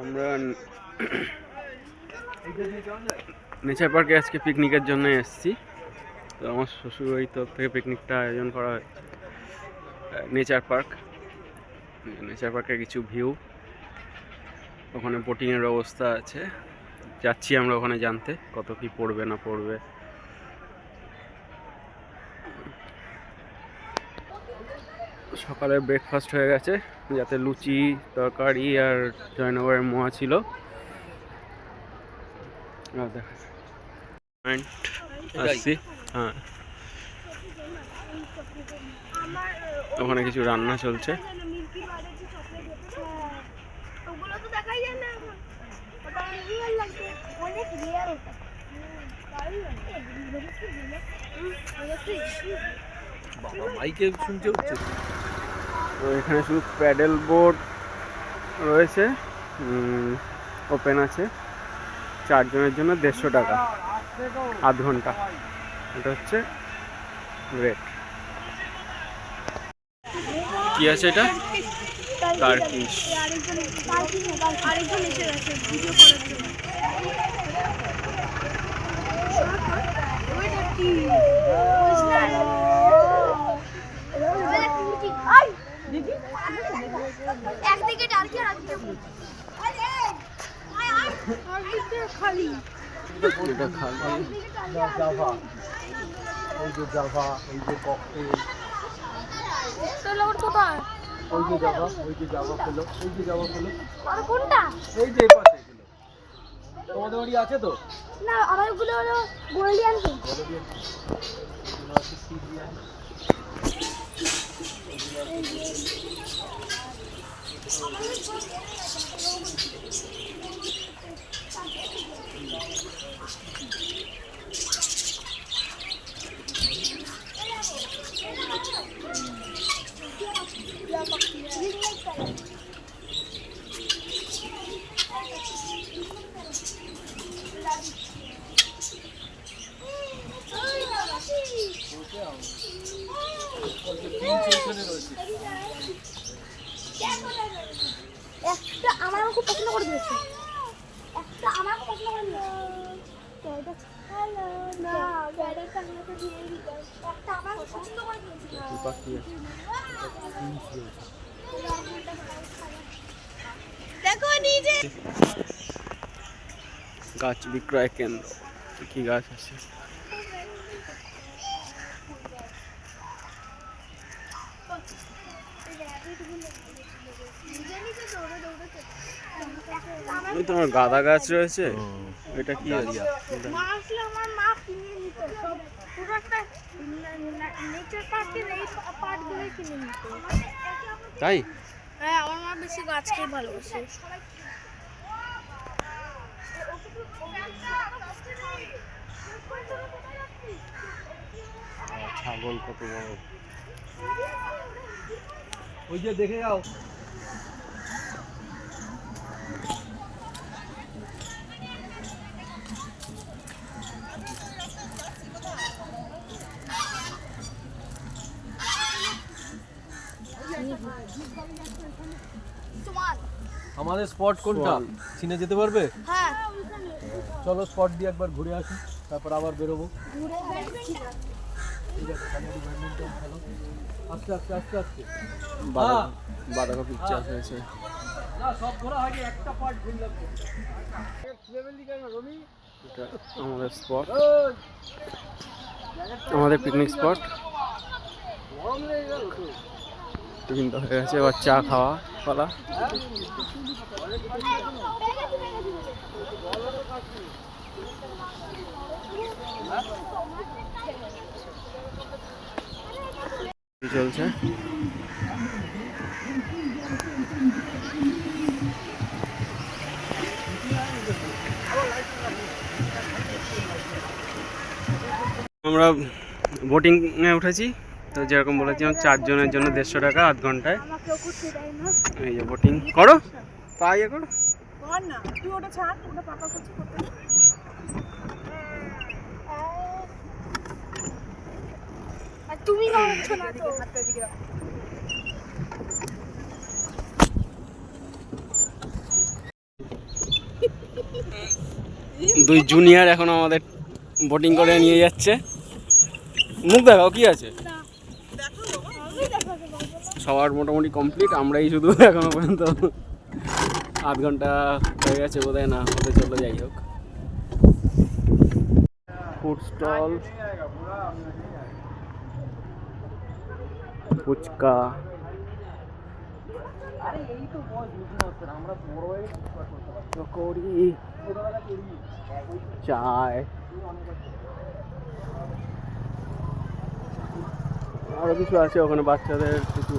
আমরা নেচার পার্কে আজকে পিকনিকের জন্য এসেছি। তো আমার শ্বশুরবাড়ির তরফ থেকে পিকনিকটা আয়োজন করা হয়েছে। নেচার পার্কের কিছু ভিউ, ওখানে বোটিংয়ের ব্যবস্থা আছে। যাচ্ছি আমরা ওখানে জানতে কত কি পড়বে না পড়বে। সকালে ব্রেকফাস্ট হয়ে গেছে, যাতে লুচি তরকারি আর জয়নগরের মোয়া ছিল। আসছি, হ্যাঁ, ওখানে কিছু রান্না চলছে। তো এখানে শুধু প্যাডেল বোট রয়েছে, ওপেন আছে। 4 জনের জন্য 150 টাকা, আধ ঘন্টা। এটা হচ্ছে রেট। কি আছে এটা? টার্কিশ। একদিকে টার্কি আর একদিকে খালি। এটা খালি। জাভা, এই যে জাভা, এই যে ককটেল, কোথায়? ওই যে জাভা ফেলো, এই যে জাভা ফেলো। আর কোনটা? এই যে পাশে এগুলো। তোমাদের বাড়ি আছে তো? না, আমার গুলো হলো গোল্ডিয়ান কি? গোল্ডিয়ান। এগুলো আছে সিরিয়ান। একটা আমার খুব পছন্দ করে দিয়েছে, একটা আমার খুব পছন্দ করে দিয়েছে। হ্যালো না, ব্যাটারটা আমাকে দিয়ে দিতে। একটা আমার খুব পছন্দ করে দিয়েছে। দেখো নিজে গাছ বিক্রয় কেন্দ্র। কি গাছ আছে? ওই তোমার গাঁদা গাছ রয়েছে। এটা কি আছে? আমার মা কিনে নিত সব, পুরো একটা নেচার পার্কের এই পার্টগুলোই কিনে নিত। তাই? হ্যাঁ, আমার মা বেশি গাছকে ভালোবাসে। ছাগল কত বড়! ওই যে দেখে যাও। আমাদের স্পট কোনটা? চিনে যেতে পারবে? হ্যাঁ, চলো স্পট দিয়ে একবার ঘুরে আসি, তারপর আবার বেরোবো। ঠিক আছে, ব্যাডমিন্টন খেলো। আস্তে আস্তে আস্তে আস্তে। বাঁধাকপির চাষ হয়েছে। না, সব ঘোরা হয়নি, একটা পার্ট ঘুরলাম। এটা আমাদের স্পট, আমাদের পিকনিক স্পট। টিফিন তো হয়ে গেছে, এবার চা খাওয়া পালা। চলছে। আমরা বোটিংয়ে উঠেছি। তো যেরকম বলেছিলাম 4 জনের জন্য 150 টাকা, আধ ঘন্টায়। এই যে বোটিং করো, পা ইয়ে করো। তুমি করছো না তো। দুই জুনিয়র এখন আমাদের বোটিং করে নিয়ে যাচ্ছে। মুখ দেখাও কি আছে। সবার মোটামুটি কমপ্লিট, আমরাই শুধু এখনো পর্যন্ত আধ ঘন্টা হয়ে গেছে বোধহয়, না হতে চলো, যাই হোক। ফুড স্টল, ফুচকা, পকোড়ি, চায়, আরো কিছু আছে ওখানে, বাচ্চাদের কিছু।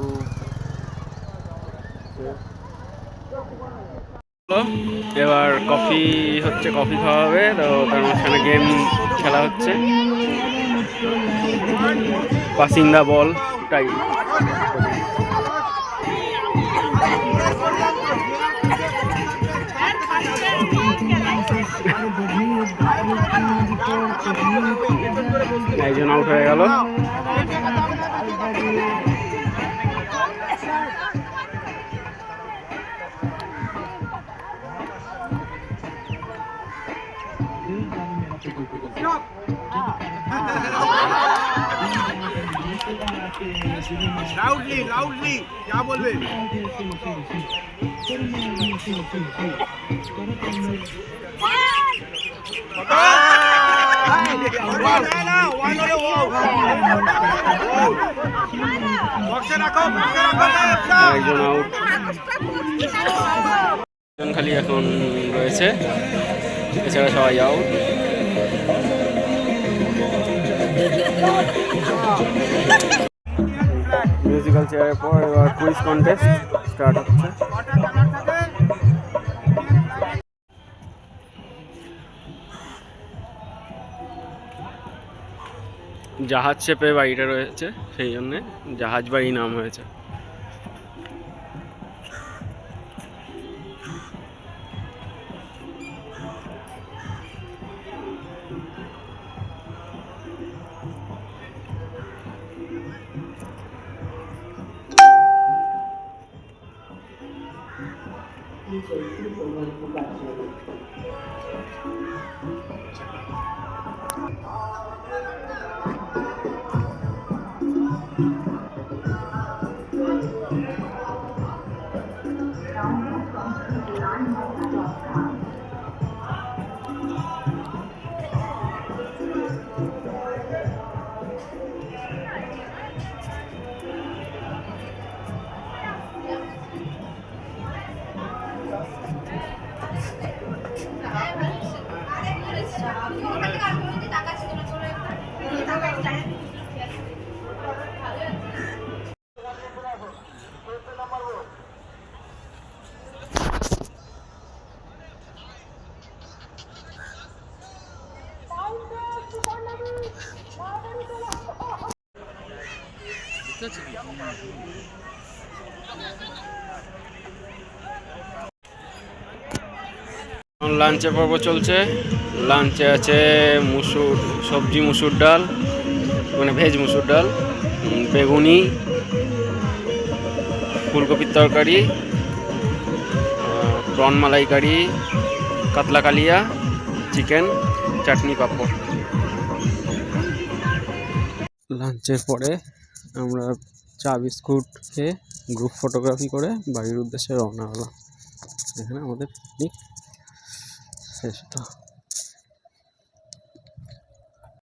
এবার কফি হচ্ছে, কফি খাওয়া হবে, তো তার মাঝখানে গেম খেলা হচ্ছে, পাসিং দা বল টাই। একজন আউট হয়ে গেল। लाउडली लाउडली क्या बोल रहे একজন আউট, খালি এখন রয়েছে, এছাড়া সবাই আউট। মিউজিক্যাল চেয়ারের পর এবার কুইজ কন্টেস্ট স্টার্ট হচ্ছে। জাহাজ শেপে বাড়িটা রয়েছে, সেই জন্যে জাহাজ বাড়ি নাম হয়েছে। লাঞ্চের পর্ব চলছে। লাঞ্চে আছে মুসুর সবজি, মুসুর ডাল, মানে ভেজ মুসুর ডাল, বেগুনি, ফুলকপির তরকারি, প্রন মালাইকারি, কাতলা কালিয়া, চিকেন, চাটনি, পাঁপড়। লাঞ্চের পরে আমরা চা বিস্কুট খেয়ে গ্রুপ ফটোগ্রাফি করে বাড়ির উদ্দেশ্যে রওনা হলাম। এখানে আমাদের পিকনিক শেষ হতো।